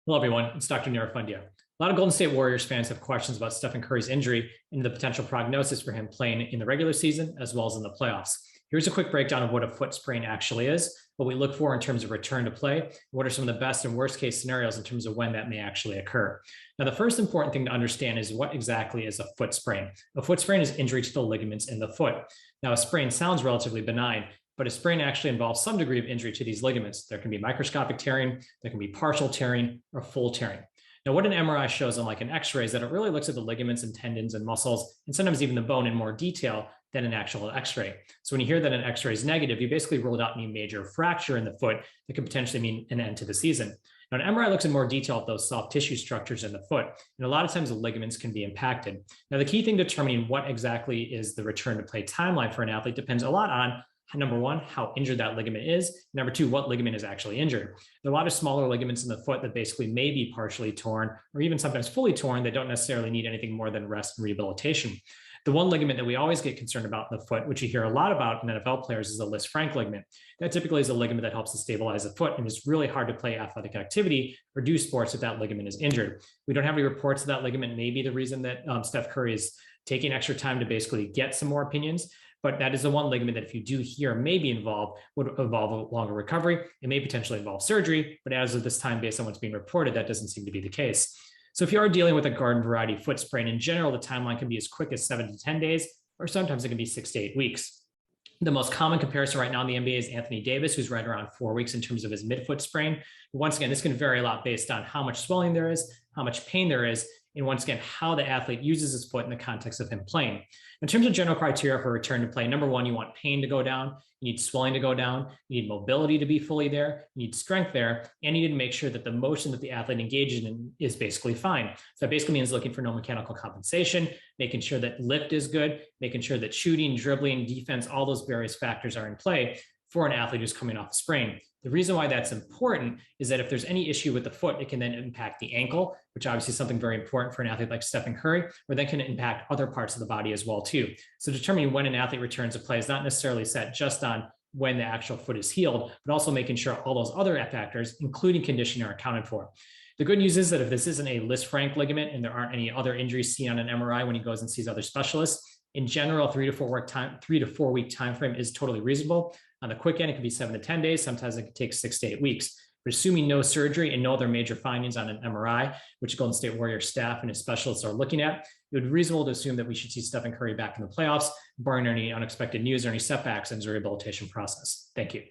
Hello, everyone. It's Dr. Nirafundia. A lot of Golden State Warriors fans have questions about Stephen Curry's injury and the potential prognosis for him playing in the regular season as well as in the playoffs. Here's a quick breakdown of what a foot sprain actually is, what we look for in terms of return to play, and what are some of the best and worst case scenarios in terms of when that may actually occur. Now, the first important thing to understand is what exactly is a foot sprain. A foot sprain is injury to the ligaments in the foot. Now, a sprain sounds relatively benign, but a sprain actually involves some degree of injury to these ligaments. There can be microscopic tearing, there can be partial tearing, or full tearing. Now, what an MRI shows, unlike an X-ray, is that it really looks at the ligaments and tendons and muscles, and sometimes even the bone in more detail than an actual X-ray. So when you hear that an X-ray is negative, you basically ruled out any major fracture in the foot that could potentially mean an end to the season. Now, an MRI looks in more detail at those soft tissue structures in the foot, and a lot of times the ligaments can be impacted. Now, the key thing determining what exactly is the return to play timeline for an athlete depends a lot on number one, how injured that ligament is. Number two, what ligament is actually injured. There are a lot of smaller ligaments in the foot that basically may be partially torn or even sometimes fully torn. They don't necessarily need anything more than rest and rehabilitation. The one ligament that we always get concerned about in the foot, which you hear a lot about in NFL players, is the Lisfranc Frank ligament. That typically is a ligament that helps to stabilize the foot, and it's really hard to play athletic activity or do sports if that ligament is injured. We don't have any reports of that ligament may be the reason that Steph Curry is taking extra time to basically get some more opinions. But that is the one ligament that if you do hear may be involved, would involve a longer recovery. It may potentially involve surgery, but as of this time, based on what's being reported, that doesn't seem to be the case. So if you are dealing with a garden variety foot sprain, in general, the timeline can be as quick as 7 to 10 days, or sometimes it can be 6 to 8 weeks. The most common comparison right now in the NBA is Anthony Davis, who's right around 4 weeks in terms of his midfoot sprain. Once again, this can vary a lot based on how much swelling there is, how much pain there is, and once again, how the athlete uses his foot in the context of him playing. In terms of general criteria for return to play, number one, you want pain to go down, you need swelling to go down, you need mobility to be fully there, you need strength there, and you need to make sure that the motion that the athlete engages in is basically fine. So that basically means looking for no mechanical compensation, making sure that lift is good, making sure that shooting, dribbling, defense, all those various factors are in play for an athlete who's coming off a sprain. The reason why that's important is that if there's any issue with the foot, it can then impact the ankle, which obviously is something very important for an athlete like Stephen Curry, or that can impact other parts of the body as well too. So determining when an athlete returns to play is not necessarily set just on when the actual foot is healed, but also making sure all those other factors, including conditioning, are accounted for. The good news is that if this isn't a Lisfranc ligament and there aren't any other injuries seen on an MRI when he goes and sees other specialists, in general, 3 to 4 week time frame is totally reasonable. On the quick end, it could be 7 to 10 days. Sometimes it could take 6 to 8 weeks. But assuming no surgery and no other major findings on an MRI, which Golden State Warriors staff and his specialists are looking at, it would be reasonable to assume that we should see Stephen Curry back in the playoffs, barring any unexpected news or any setbacks in his rehabilitation process. Thank you.